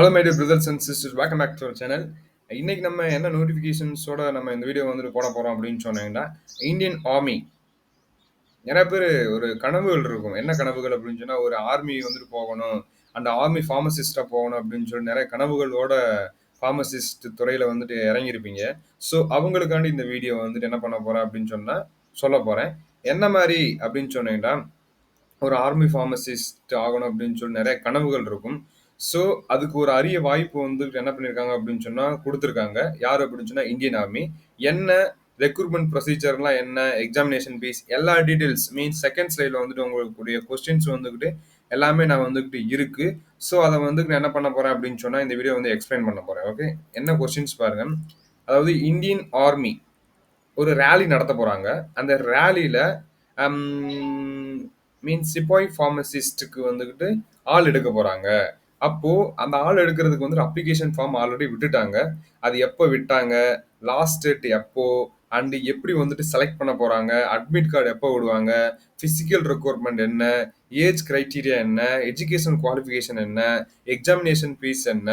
Hello my dear brothers and sisters, welcome back to our channel. இன்னைக்கு நம்ம என்ன நோட்டிஃபிகேஷன்ஸோட நம்ம இந்த வீடியோ வந்துட்டு போட போகிறோம் அப்படின்னு சொன்னீங்கன்னா, இந்தியன் ஆர்மி. நிறைய பேர் ஒரு கனவுகள் இருக்கும். என்ன கனவுகள் அப்படின்னு சொன்னால், ஒரு ஆர்மி வந்துட்டு போகணும், அந்த ஆர்மி ஃபார்மசிஸ்டாக போகணும் அப்படின்னு சொல்லி நிறைய கனவுகளோட ஃபார்மசிஸ்ட் துறையில் வந்துட்டு இறங்கியிருப்பீங்க. ஸோ அவங்களுக்காண்டி இந்த வீடியோ வந்துட்டு என்ன பண்ண போகிறேன் அப்படின்னு சொன்னால் சொல்ல போகிறேன். என்ன மாதிரி அப்படின்னு சொன்னீங்கன்னா, ஒரு ஆர்மி ஃபார்மசிஸ்ட் ஆகணும் அப்படின்னு சொல்லி நிறைய கனவுகள் இருக்கும். ஸோ அதுக்கு ஒரு அரிய வாய்ப்பு வந்து என்ன பண்ணியிருக்காங்க அப்படின்னு சொன்னால் கொடுத்துருக்காங்க. யார் அப்படின்னு சொன்னால் இந்தியன் ஆர்மி. என்ன ரெக்ரூட்மெண்ட் ப்ரொசீஜர்லாம் என்ன, எக்ஸாமினேஷன் ஃபீஸ், எல்லா டீட்டெயில்ஸ் மீன்ஸ் செகண்ட் ஸ்லைடில் வந்துட்டு உங்களுக்குரிய கொஸ்டின்ஸ் வந்துக்கிட்டு எல்லாமே நான் வந்துக்கிட்டு இருக்கு. ஸோ அதை வந்துட்டு நான் என்ன பண்ண போகிறேன் அப்படின்னு சொன்னால் இந்த வீடியோ வந்து எக்ஸ்பிளைன் பண்ண போகிறேன். ஓகே, என்ன கொஸ்டின்ஸ் பாருங்க. அதாவது இந்தியன் ஆர்மி ஒரு ரேலி நடத்த போறாங்க. அந்த ரேலியில மீன்ஸ் சிப்பாய் ஃபார்மசிஸ்ட்டுக்கு வந்துகிட்டு ஆள் எடுக்க போறாங்க. அப்போ அந்த ஆள் எடுக்கிறதுக்கு வந்துட்டு அப்ளிகேஷன் ஃபார்ம் ஆல்ரெடி விட்டுட்டாங்க. அது எப்போ விட்டாங்க, லாஸ்ட் டேட் எப்போ, அண்ட் எப்படி வந்துட்டு செலக்ட் பண்ண போறாங்க, அட்மிட் கார்டு எப்போ விடுவாங்க, பிசிக்கல் ரெக்யர்மெண்ட் என்ன, ஏஜ் கிரைட்டீரியா என்ன, எஜுகேஷன் குவாலிஃபிகேஷன் என்ன, எக்ஸாமினேஷன் ஃபீஸ் என்ன,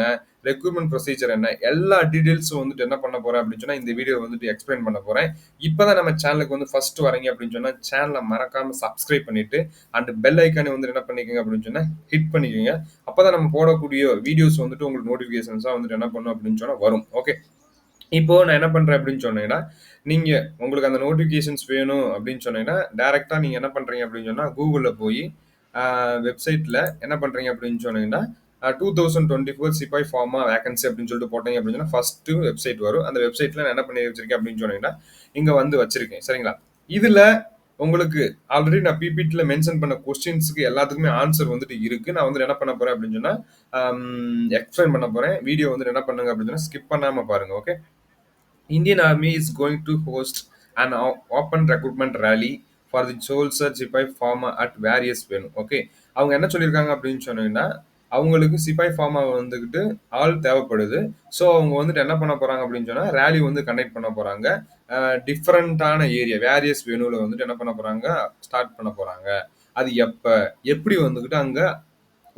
ரெக்ரூட்மெண்ட் ப்ரொசீஜர் என்ன, எல்லா டீடைல்ஸும் வந்துட்டு என்ன பண்ண போறேன் அப்படின்னு சொன்னா இந்த வீடியோ வந்துட்டு எக்ஸ்பிளைன் பண்ண போறேன். இப்பதான் நம்ம சேனலுக்கு வந்து ஃபர்ஸ்ட் வரீங்க அப்படின்னு சொன்னா சேனலை மறக்காம சப்ஸ்கிரைப் பண்ணிட்டு அண்ட் பெல் ஐக்கானே வந்து என்ன பண்ணிக்கோங்க அப்படின்னு சொன்னா ஹிட் பண்ணிக்கோங்க. அப்பதான் நம்ம போடக்கூடிய வீடியோஸ் வந்துட்டு உங்களுக்கு நோட்டிபிகேஷன்ஸா வந்துட்டு என்ன பண்ணும் அப்படின்னு சொன்னா வரும். ஓகே, இப்போ நான் என்ன பண்றேன் அப்படின்னு சொன்னீங்கன்னா, நீங்க உங்களுக்கு அந்த நோட்டிபிகேஷன்ஸ் வேணும் அப்படின்னு சொன்னீங்கன்னா டைரக்டா நீங்க என்ன பண்றீங்க அப்படின்னு சொன்னா கூகுள்ல போய் வெப்சைட்ல என்ன பண்றீங்க அப்படின்னு சொன்னீங்கன்னா 2024 சிப்பாய் ஃபார்மா வேகன்சி அப்படின்னு சொல்லிட்டு போட்டீங்க அப்படின்னு சொன்னா ஃபர்ஸ்ட் வெப்சைட் வரும். அந்த வெப்சைட்ல நான் என்ன பண்ணி வச்சிருக்கேன் அப்படின்னு சொன்னீங்கன்னா இங்க வந்து வச்சிருக்கேன். சரிங்களா? இதுல உங்களுக்கு ஆல்ரெடி நான் பிபிடில மென்ஷன் பண்ண கொஸ்டின்ஸ்க்கு எல்லாத்துக்குமே ஆன்சர் வந்துட்டு இருக்கு. நான் வந்து என்ன பண்ண போறேன் அப்படின்னு சொன்னா எக்ஸ்பிளைன் பண்ண போறேன். வீடியோ வந்து என்ன பண்ணுங்க அப்படின்னு சொன்னா ஸ்கிப் பண்ணாம பாருங்க. Okay, Indian Army is going to host an open recruitment rally for the soldier சிப்பாய் pharma at various venue. Okay, அவங்க என்ன சொல்லியிருக்காங்க அப்படின்னு சொன்னீங்கன்னா, அவங்களுக்கு சிப்பாய் ஃபார்மா வந்துக்கிட்டு ஆள் தேவைப்படுது. ஸோ அவங்க வந்துட்டு என்ன பண்ண போறாங்க அப்படின்னு சொன்னா ரேலி வந்து கண்டக்ட் பண்ண போறாங்க. டிஃப்ரெண்டான ஏரியா வேரியஸ் வெனுல வந்துட்டு என்ன பண்ண போறாங்க, ஸ்டார்ட் பண்ண போறாங்க. அது எப்ப, எப்படி வந்துக்கிட்டு அங்க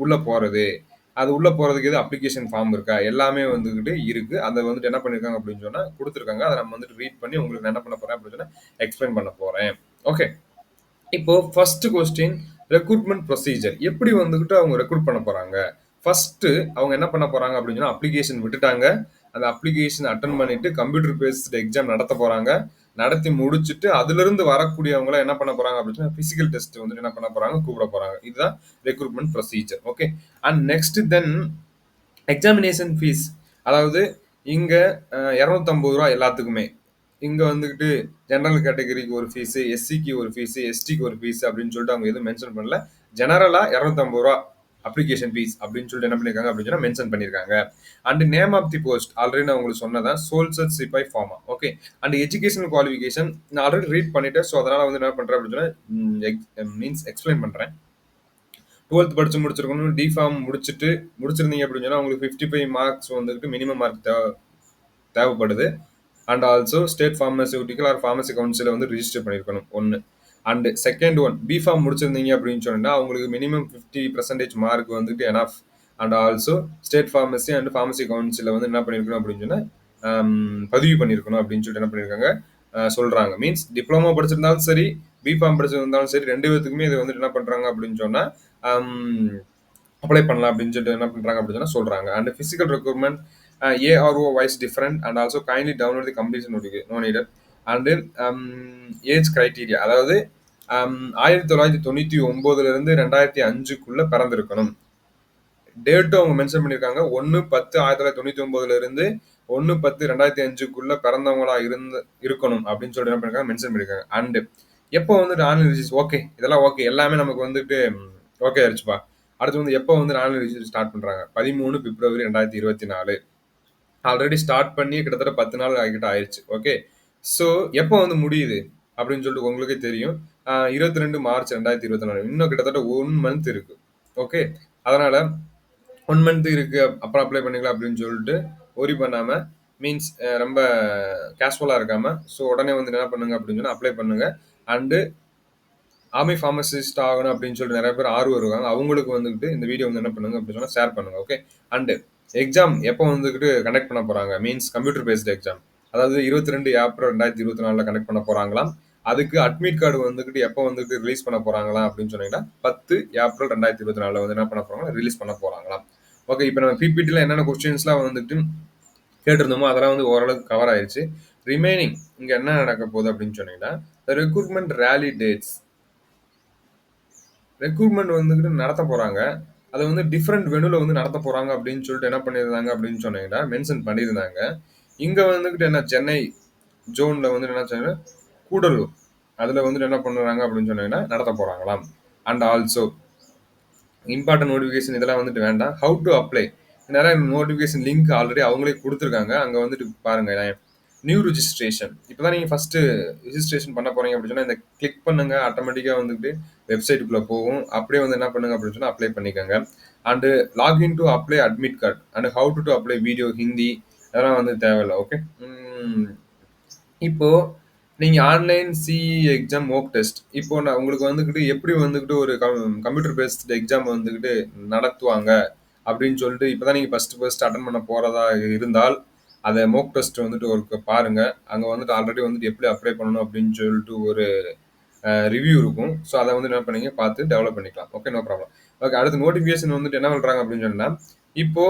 உள்ள போறது, அது உள்ள போறதுக்கு எது அப்ளிகேஷன் ஃபார்ம் இருக்கா, எல்லாமே வந்துகிட்டு இருக்கு. அதை வந்துட்டு என்ன பண்ணிருக்காங்க அப்படின்னு சொன்னா கொடுத்துருக்காங்க. அதை நம்ம வந்துட்டு ரீட் பண்ணி உங்களுக்கு நான் என்ன பண்ண போறேன் அப்படின்னு சொன்னா எக்ஸ்பிளைன் பண்ண போறேன். ஓகே, இப்போ ஃபர்ஸ்ட் கொஸ்டின், ரெக்ரூட்மெண்ட் ப்ரொசீஜர் எப்படி வந்துகிட்டு அவங்க ரெக்ரூட் பண்ண போறாங்க. ஃபர்ஸ்ட் அவங்க என்ன பண்ண போறாங்க அப்படின்னு சொன்னா அப்ளிகேஷன் விட்டுட்டாங்க. அந்த அப்ளிகேஷன் அட்டன் பண்ணிட்டு கம்ப்யூட்டர் பேஸ்ட் எக்ஸாம் நடத்த போறாங்க. நடத்தி முடிச்சுட்டு அதுல இருந்து வரக்கூடியவங்கள என்ன பண்ண போறாங்க அப்படின்னு சொன்னா பிசிக்கல் டெஸ்ட் வந்துட்டு என்ன பண்ண போறாங்க, கூப்பிட போறாங்க. இதுதான் recruitment procedure. Okay, and next then examination fees. அதாவது இங்க 250 ரூபா எல்லாத்துக்குமே. இங்க வந்துகிட்டு ஜெனரல் கேட்டகரிக்கு ஒரு ஃபீஸ், எஸ்சிக்கு ஒரு ஃபீஸ், எஸ்டிக்கு ஒரு ஃபீஸ் அப்படின்னு சொல்லிட்டு அவங்க எதுவும் மென்ஷன் பண்ணல. ஜெனரலா 250 ரூபா அப்ளிகேஷன் ஃபீஸ் அப்படின்னு சொல்லிட்டு என்ன பண்ணிருக்காங்க அப்படின்னு சொன்னா மென்ஷன் பண்ணிருக்காங்க. And name of the post already நான் உங்களுக்கு சொன்னதான் சோல்சர் சிப்பாய் ஃபார்மா. ஓகே, அண்ட் எஜுகேஷனல் குவாலிஃபிகேஷன் நான் ஆல்ரெடி ரீட் பண்ணிட்டேன். ஸோ அதனால வந்து என்ன பண்றேன் அப்படின்னு சொன்னா மீன்ஸ் எக்ஸ்பிளைன் பண்றேன். 12th படிச்சு முடிச்சிருக்கணும். டிஃபார்ம் முடிச்சிருந்தீங்க அப்படின்னு சொன்னா உங்களுக்கு 55 மார்க்ஸ் வந்துட்டு மினிமம் மார்க் தேவைப்படுது. And also state pharmaceutical or pharmacy கவுன்சில வந்து ரிஜிஸ்டர் பண்ணியிருக்கணும் ஒன்று. அண்ட் செகண்ட் ஒன், பிஃபார்ம் முடிச்சிருந்தீங்க அப்படின்னு சொன்னா உங்களுக்கு மினிமம் 50% மார்க் வந்துட்டு enough. And also state pharmacy and pharmacy கவுன்சில வந்து என்ன பண்ணியிருக்கணும் அப்படின்னு சொன்னா பதிவு பண்ணியிருக்கணும் அப்படின்னு சொல்லிட்டு என்ன பண்ணியிருக்காங்க சொல்றாங்க. மீன்ஸ் டிப்ளமோ படிச்சிருந்தாலும் சரி, பிஃபார்ம் படிச்சிருந்தாலும் சரி, ரெண்டு பேத்துக்குமே இதை வந்துட்டு என்ன பண்றாங்க அப்படின்னு சொன்னா அப்ளை பண்ணலாம் அப்படின்னு சொல்லிட்டு என்ன பண்றாங்க அப்படின்னு சொன்னா சொல்றாங்க. And physical requirement ARO wise different and also kindly download the completion no needed. And age criteria, அதாவது 1999 இருந்து 2005க்குள்ள பிறந்திருக்கணும். டேட்டும் அவங்க மென்ஷன் பண்ணியிருக்காங்க. 1/10/1999 இருந்து 1/10/2005க்குள்ள பிறந்தவங்களா இருக்கணும் அப்படின்னு சொல்லிட்டு என்ன பண்ணிருக்காங்க மென்ஷன் பண்ணிருக்காங்க. அண்ட் எப்போ வந்துட்டு ஆன்லைன் ரிஜிஸ்டர், ஓகே இதெல்லாம் ஓகே, எல்லாமே நமக்கு வந்துட்டு ஓகே ஆயிடுச்சுப்பா. அடுத்து வந்து எப்போ வந்து ஆன்லைன் ரிஜிஸ்டர் ஸ்டார்ட் பண்றாங்க, 13 பிப்ரவரி 2024. ஆல்ரெடி ஸ்டார்ட் பண்ணி கிட்டத்தட்ட 10 நாள் ஆகிட்ட ஆயிடுச்சு. ஓகே, ஸோ எப்போ வந்து முடியுது அப்படின்னு சொல்லிட்டு உங்களுக்கே தெரியும். 22 மார்ச் 2024. இன்னும் கிட்டத்தட்ட 1 மந்த் இருக்கு. ஓகே, அதனால 1 மந்த் இருக்கு, அப்புறம் அப்ளை பண்ணிக்கலாம் அப்படின்னு சொல்லிட்டு ஒரி பண்ணாம மீன்ஸ் ரொம்ப கேஷுவலா இருக்காம ஸோ உடனே வந்து என்ன பண்ணுங்க அப்படின்னு சொன்னா அப்ளை பண்ணுங்க. அண்டு ஆர்மி ஃபார்மசிஸ்ட் ஆகணும் அப்படின்னு சொல்லிட்டு நிறைய பேர் ஆர்வம் இருக்காங்க. அவங்களுக்கு வந்துட்டு இந்த வீடியோ வந்து என்ன பண்ணுங்க அப்படின்னு சொன்னா ஷேர் பண்ணுங்க. ஓகே, அண்டு எக்ஸாம் எப்போ வந்துகிட்டு கண்டக்ட் பண்ண போறாங்க மீன்ஸ் கம்ப்யூட்டர் பேஸ்டு எக்ஸாம். அதாவது 22 ஏப்ரல் 2024 கண்டக்ட் பண்ண போறாங்களாம். அதுக்கு அட்மிட் கார்டு வந்துகிட்டு எப்போ வந்துட்டு ரிலீஸ் பண்ண போறாங்களா அப்படின்னு சொன்னீங்கன்னா 10 ஏப்ரல் 2024 வந்து என்ன பண்ண போறாங்க ரிலீஸ் பண்ண போறாங்களாம். ஓகே, இப்போ நம்ம பிபிடில என்னென்ன கொஸ்டின்ஸ்லாம் வந்துட்டு கேட்டிருந்தோமோ அதெல்லாம் வந்து ஓரளவுக்கு கவர் ஆயிருச்சு. ரிமைனிங் இங்க என்ன நடக்க போகுது அப்படின்னு சொன்னீங்கன்னா ரெக்ரூட்மெண்ட் ரேலி டேட்ஸ். ரெக்ரூட்மெண்ட் வந்துகிட்டு நடத்த போறாங்க. அதை வந்து டிஃப்ரெண்ட் வெனுல வந்து நடத்த போறாங்க அப்படின்னு சொல்லிட்டு என்ன பண்ணியிருந்தாங்க அப்படின்னு சொன்னீங்கன்னா மென்ஷன் பண்ணியிருந்தாங்க. இங்க வந்துகிட்டு என்ன சென்னை ஜோன்ல வந்து என்ன சொன்னாங்க கூடலூர் அதுல வந்து என்ன பண்ணுறாங்க அப்படின்னு சொன்னீங்கன்னா நடத்த போறாங்களாம். அண்ட் ஆல்சோ இம்பார்ட்டன்ட் நோட்டிஃபிகேஷன் இதெல்லாம் வந்துட்டு வேண்டாம். ஹவு டு அப்ளை நிறைய நோட்டிஃபிகேஷன் லிங்க் ஆல்ரெடி அவங்களே கொடுத்துருக்காங்க. அங்கே வந்துட்டு பாருங்க நியூ ரிஜிஸ்ட்ரேஷன். இப்போ தான் நீங்கள் ஃபஸ்ட்டு ரிஜிஸ்ட்ரேஷன் பண்ண போறீங்க அப்படின்னு சொன்னால் இந்த கிளிக் பண்ணுங்க, ஆட்டோமேட்டிக்காக வந்துட்டு வெப்சைட்டுக்குள்ளே போகும். அப்படியே வந்து என்ன பண்ணுங்க அப்படின்னு சொன்னால் அப்ளை பண்ணிக்கோங்க. And login to apply admit card and how to apply video Hindi அதெல்லாம் வந்து தேவையில்லை. ஓகே, இப்போ நீங்க ஆன்லைன் சிஇ எக்ஸாம் மோக் டெஸ்ட் இப்போ நான் உங்களுக்கு வந்துகிட்டு எப்படி வந்துகிட்டு ஒரு கம்ப்யூட்டர் பேஸ்ட் எக்ஸாம் வந்துகிட்டு நடத்துவாங்க அப்படின்னு சொல்லிட்டு இப்பதான் நீங்க ஃபர்ஸ்ட் அட்டன் பண்ண போறதா இருந்தால் அதை மோக் டெஸ்ட் வந்துட்டு ஒரு பாருங்க. அங்க வந்துட்டு ஆல்ரெடி வந்துட்டு எப்படி அப்ளை பண்ணணும் அப்படின்னு சொல்லிட்டு ஒரு ரிவ்யூ இருக்கும். ஸோ அதை வந்து என்ன பண்ணீங்க பார்த்து டெவலப் பண்ணிக்கலாம். Okay, no problem. ஓகே, அடுத்து நோட்டிஃபிகேஷன் வந்துட்டு என்ன பண்றாங்க அப்படின்னு சொன்னா இப்போ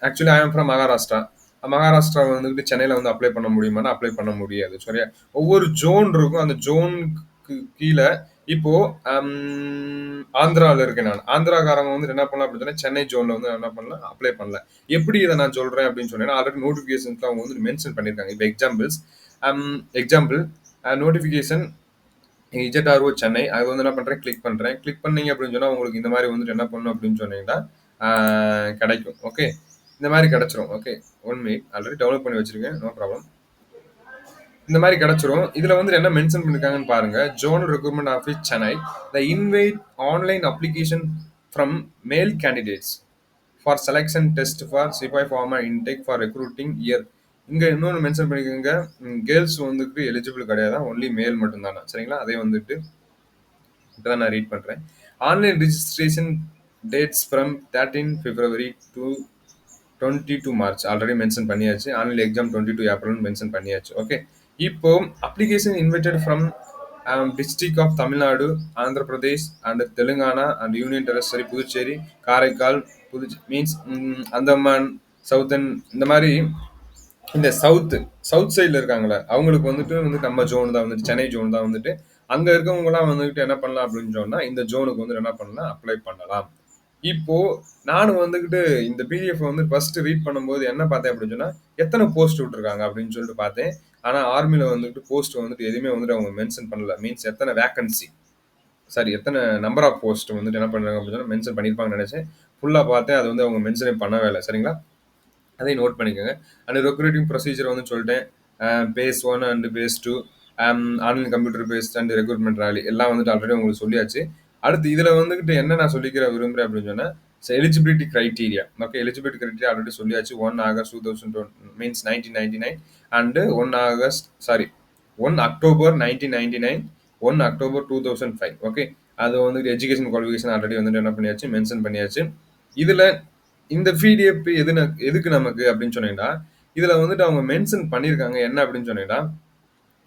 actually I am from Maharashtra. Maharashtra வந்துட்டு சென்னையில் வந்து அப்ளை பண்ண முடியுமானா அப்ளை பண்ண முடியாது. சரியா, ஒவ்வொரு ஜோன் இருக்கும். அந்த ஜோனுக்கு கீழே இப்போ ஆந்திராவில் இருக்கேன் நான். ஆந்திராக்காரங்க வந்து என்ன பண்ணலாம் அப்படின்னு சொன்னா சென்னை ஜோன்ல வந்து என்ன பண்ணலாம் அப்ளை பண்ணல. எப்படி இதை நான் சொல்றேன் அப்படின்னு சொன்னேன்னா ஆல்ரெடி நோட்டிஃபிகேஷன்ஸ் அவங்க வந்து மென்ஷன் பண்ணியிருக்காங்க. இப்போ எக்ஸாம்பிள் நோட்டிஃபிகேஷன் இஜெட்ஆர்ஓ சென்னை. அது வந்து என்ன பண்றேன் கிளிக் பண்றேன். கிளிக் பண்ணீங்க அப்படின்னு சொன்னா உங்களுக்கு இந்த மாதிரி வந்துட்டு என்ன பண்ணணும் அப்படின்னு சொன்னீங்கன்னா கிடைக்கும். ஓகே, இந்த மாதிரி கிடைச்சிரும். ஓகே, 1 மினிட் ஆல்ரெடி டவுன்லோட் பண்ணி வச்சிருக்கேன், நோ ப்ராப்ளம். இந்த மாதிரி கிடைச்சிரும். இதுல வந்து என்ன மென்ஷன் பண்ணிருக்காங்கன்னு பாருங்க. Zonal recruitment office Chennai the invite online application from male candidates for selection test for sepoy pharma intake for recruiting year. இங்க இன்னொன்று மென்ஷன் பண்ணிக்கோங்க, கேர்ள்ஸ் வந்துட்டு எலிஜிபிள் கிடையாது, ஒன்லி மேல் மட்டும்தானா. சரிங்களா, அதே வந்துட்டு இப்பதான் நான் ரீட் பண்றேன். Online registration dates from 13 February to 22 March already mention பண்ணியாச்சு. ஆன்லைன் எக்ஸாம் 22 ஏப்ரல் மென்ஷன் பண்ணியாச்சு. ஓகே, இப்போ application invited from district of Tamil Nadu, Andhra Pradesh and Telangana and union territory Puducherry, Karaikal, means Andaman, southern, இந்த மாதிரி இந்த சவுத் சைடில் இருக்காங்களே அவங்களுக்கு வந்துட்டு நம்ம ஜோன் தான் வந்துட்டு சென்னை ஜோன் தான் வந்துட்டு அங்க இருக்கவங்கலாம் வந்துட்டு என்ன பண்ணலாம் அப்படின்னு சொன்னா இந்த ஜோனுக்கு வந்து என்ன பண்ணலாம் அப்ளை பண்ணலாம். இப்போ நானும் வந்துகிட்டு இந்த பிடிஎஃப் வந்து ஃபர்ஸ்ட் ரீட் பண்ணும்போது என்ன பார்த்தேன் அப்படின்னு சொன்னா எத்தனை போஸ்ட் விட்டுருக்காங்க அப்படின்னு சொல்லிட்டு பார்த்தேன். ஆனா ஆர்மில வந்துட்டு போஸ்ட் வந்துட்டு எதுவுமே வந்துட்டு அவங்க மென்ஷன் பண்ணல. மீன்ஸ் எத்தனை வேகன்சி, சாரி எத்தனை நம்பர் ஆஃப் போஸ்ட் வந்துட்டு என்ன பண்றாங்க அப்படின்னு சொன்னா மென்ஷன் பண்ணியிருப்பாங்கன்னு நினைச்சேன். ஃபுல்லா பார்த்தேன், அது வந்து அவங்க மென்ஷனே பண்ணவே இல்லை. சரிங்களா, அதையும் நோட் பண்ணிக்கோங்க. அண்ட் ரெக்ரூட்டிங் ப்ரொசீஜர் வந்து சொல்லிட்டேன். Phase 1 and phase 2 online computer based and recruitment rally எல்லாம் வந்துட்டு ஆல்ரெடி உங்களுக்கு சொல்லியாச்சு. அடுத்து இதில் வந்துட்டு என்ன நான் சொல்லிக்கிற விரும்புகிறேன் அப்படின்னு சொன்னால் eligibility criteria. Okay, eligibility criteria already சொல்லியாச்சு. 1 August 2020 means 1999 and 1 October 1999, 1 October 2005. Okay, அது வந்துட்டு எஜுகேஷன் குவாலிஃபிகேஷன் ஆல்ரெடி வந்துட்டு என்ன பண்ணியாச்சு மென்ஷன் பண்ணியாச்சு. இதில் இந்த பிடிஎஃப் எதுக்கு நமக்கு அப்படின்னு சொன்னீங்கன்னா இதுல வந்துட்டு அவங்க மென்ஷன் பண்ணியிருக்காங்க என்ன அப்படின்னு சொன்னீங்கன்னா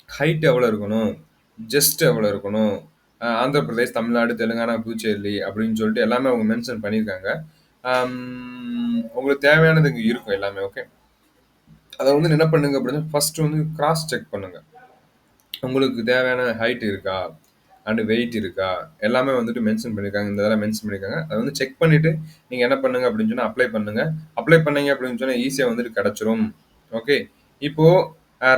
ஹைட் எவ்வளோ இருக்கணும், ஜஸ்ட் எவ்வளோ இருக்கணும், ஆந்திர பிரதேஷ், தமிழ்நாடு, தெலுங்கானா, புதுச்சேரி அப்படின்னு சொல்லிட்டு எல்லாமே அவங்க மென்ஷன் பண்ணியிருக்காங்க. உங்களுக்கு தேவையானது இங்கே இருக்கும் எல்லாமே. ஓகே, அதை வந்து என்ன பண்ணுங்க அப்படின்னா ஃபர்ஸ்ட் வந்து கிராஸ் செக் பண்ணுங்க. உங்களுக்கு தேவையான ஹைட் இருக்கா அண்ட் வெயிட் இருக்கா எல்லாமே வந்துட்டு மென்ஷன் பண்ணியிருக்காங்க. இந்த இதெல்லாம் மென்ஷன் பண்ணியிருக்காங்க. அதை வந்து செக் பண்ணிட்டு நீங்கள் என்ன பண்ணுங்க அப்படின்னு சொன்னால் அப்ளை பண்ணுங்க. அப்ளை பண்ணீங்க அப்படின்னு சொன்னால் ஈஸியாக வந்துட்டு கிடச்சிரும். ஓகே, இப்போ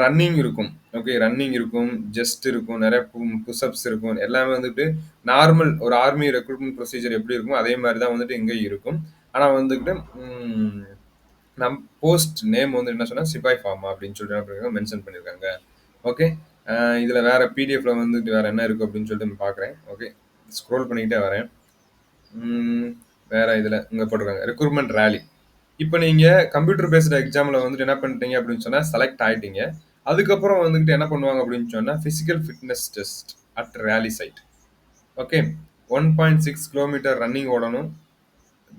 ரன்னிங் இருக்கும். ஓகே, ரன்னிங் இருக்கும், ஜஸ்ட் இருக்கும், நிறைய புஷ்அப்ஸ் இருக்கும். எல்லாமே வந்துட்டு நார்மல் ஒரு ஆர்மி ரெக்ரூட்மெண்ட் ப்ரொசீஜர் எப்படி இருக்கும் அதே மாதிரி தான் வந்துட்டு இங்கே இருக்கும். ஆனால் வந்துட்டு நம் போஸ்ட் நேம் வந்து என்ன சொன்னால் சிபாய் ஃபார்மா அப்படின்னு சொல்லிட்டு மென்ஷன் பண்ணியிருக்காங்க. ஓகே, இதில் வேற பிடிஎஃப்ல வந்துட்டு வேற என்ன இருக்கு அப்படின்னு சொல்லிட்டு பார்க்குறேன். ஓகே, ஸ்க்ரோல் பண்ணிக்கிட்டே வரேன். வேற இதில் இங்கே போட்டிருக்காங்க ரெக்ரூட்மெண்ட் ரேலி. இப்போ நீங்கள் கம்ப்யூட்டர் பேஸ்டு எக்ஸாமில் வந்துட்டு என்ன பண்ணிட்டீங்க அப்படின்னு சொன்னால் செலக்ட் ஆகிட்டீங்க. அதுக்கப்புறம் வந்துட்டு என்ன பண்ணுவாங்க அப்படின்னு சொன்னால் physical fitness test at rally site. Okay, 1.6 kilometre running ஓடணும்.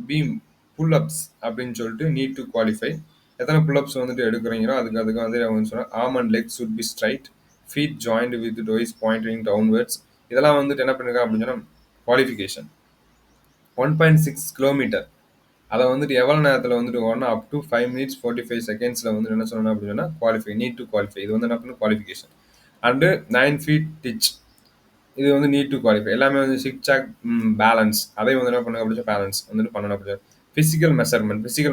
பீம் புல் அப்ஸ் அப்படின்னு சொல்லிட்டு நீட் டு குவாலிஃபை. எத்தனை புல் அப்ஸ் வந்துட்டு எடுக்கிறீங்களோ அதுக்கு அதுக்கு வந்து அவங்க சொன்னா arm and leg should be straight, feet joint with toes pointing downwards. இதெல்லாம் வந்துட்டு என்ன பண்ணிருக்காங்க அப்படின்னு சொன்னா குவாலிஃபிகேஷன் 1.6 கிலோமீட்டர். அதை வந்துட்டு எவ்வளோ நேரத்தில் வந்துட்டு ஓடனா அப் டு 5 minutes 45 seconds வந்துட்டு என்ன சொல்லணும் அப்படின்னா குவாலிஃபை, நீட் டு குவாலிஃபை. இது வந்து என்ன பண்ணணும் குவாலிஃபிகேஷன். அண்டு 9 feet டிச், இது வந்து நீட் டு குவாலிஃபை. எல்லாமே வந்து சிக் சாக் பேலன்ஸ், அதை வந்து என்ன பண்ணுங்க அப்படின்னா பேலன்ஸ் வந்துட்டு பண்ணணும் அப்படின்னா physical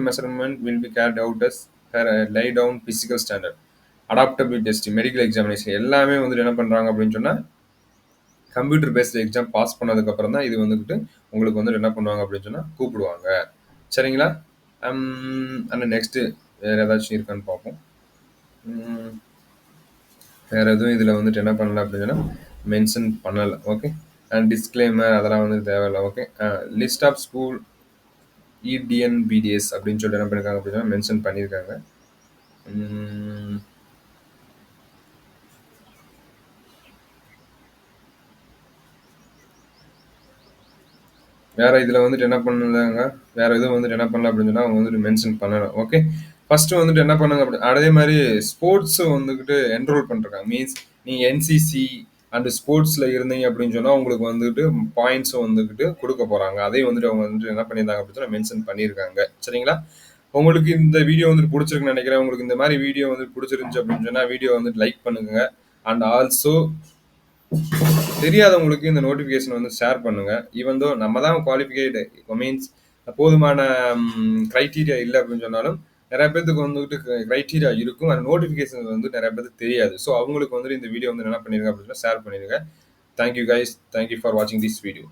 measurement will be carried out as laid down physical standard, adaptability test, medical examination எல்லாமே வந்துட்டு என்ன பண்ணுறாங்க அப்படின்னு சொன்னால் கம்ப்யூட்டர் பேஸ்ட் எக்ஸாம் பாஸ் பண்ணதுக்கு அப்புறம் தான் இது வந்துட்டு உங்களுக்கு வந்து என்ன பண்ணுவாங்க அப்படின்னு சொன்னா கூப்பிடுவாங்க. சரிங்களா? அண்ட் நெக்ஸ்ட் வேற ஏதாச்சும் இருக்கான்னு பார்ப்போம். உம், வேற எதுவும் இதுல வந்துட்டு என்ன பண்ணல அப்படின்னு சொன்னா மென்ஷன் பண்ணல. ஓகே. அண்ட் டிஸ்க்ளைமர் அதெல்லாம் வந்து தேவையில்ல. ஓகே. லிஸ்ட் ஆஃப் ஸ்கூல் இடிஎன்பிடிஎஸ் அப்படின்னு சொல்லிட்டு என்ன பண்ணிருக்காங்க அப்படின்னா மென்ஷன் பண்ணியிருக்காங்க. உம், வேற இதுல வந்துட்டு என்ன பண்ணுறாங்க, வேற எதுவும் வந்துட்டு என்ன பண்ணல அப்படின்னு சொன்னா அவங்க வந்துட்டு மென்ஷன் பண்ணலாம். ஓகே. ஃபர்ஸ்ட் வந்துட்டு என்ன பண்ணுங்க அப்படி அதே மாதிரி ஸ்போர்ட்ஸ் வந்துட்டு என்ரோல் பண்ணிருக்காங்க. மீன்ஸ் நீங்க என்சிசி அண்ட் ஸ்போர்ட்ஸ்ல இருந்தீங்க அப்படின்னு சொன்னா உங்களுக்கு வந்துட்டு பாயிண்ட்ஸ் வந்துட்டு கொடுக்க போறாங்க. அதையும் வந்துட்டு அவங்க வந்துட்டு என்ன பண்ணியிருந்தாங்க அப்படின்னு சொன்னா மென்ஷன் பண்ணியிருக்காங்க. சரிங்களா? உங்களுக்கு இந்த வீடியோ வந்துட்டு பிடிச்சிருக்குன்னு நினைக்கிறேன். உங்களுக்கு இந்த மாதிரி வீடியோ வந்துட்டு பிடிச்சிருந்துச்சு அப்படின்னு சொன்னா வீடியோ வந்துட்டு லைக் பண்ணுங்க. அண்ட் ஆல்சோ தெரியாதவங்களுக்கு இந்த நோட்டிஃபிகேஷன் வந்து ஷேர் பண்ணுங்க. ஈவன் தோ நம்ம தான் குவாலிஃபிகேடு மீன்ஸ் போதுமான க்ரைட்டீரியா இல்லை அப்படின்னு சொன்னாலும் நிறைய பேருக்கு வந்துட்டு க்ரைட்டீரியா இருக்கும். அந்த நோட்டிஃபிகேஷன் வந்து நிறைய பேருக்கு தெரியாது. ஸோ அவங்களுக்கு வந்துட்டு இந்த வீடியோ வந்து என்ன பண்ணிருங்க அப்படின்னா ஷேர் பண்ணிருங்க. தேங்க்யூ கைஸ், தேங்க்யூ ஃபார் வாட்சிங் திஸ் வீடியோ.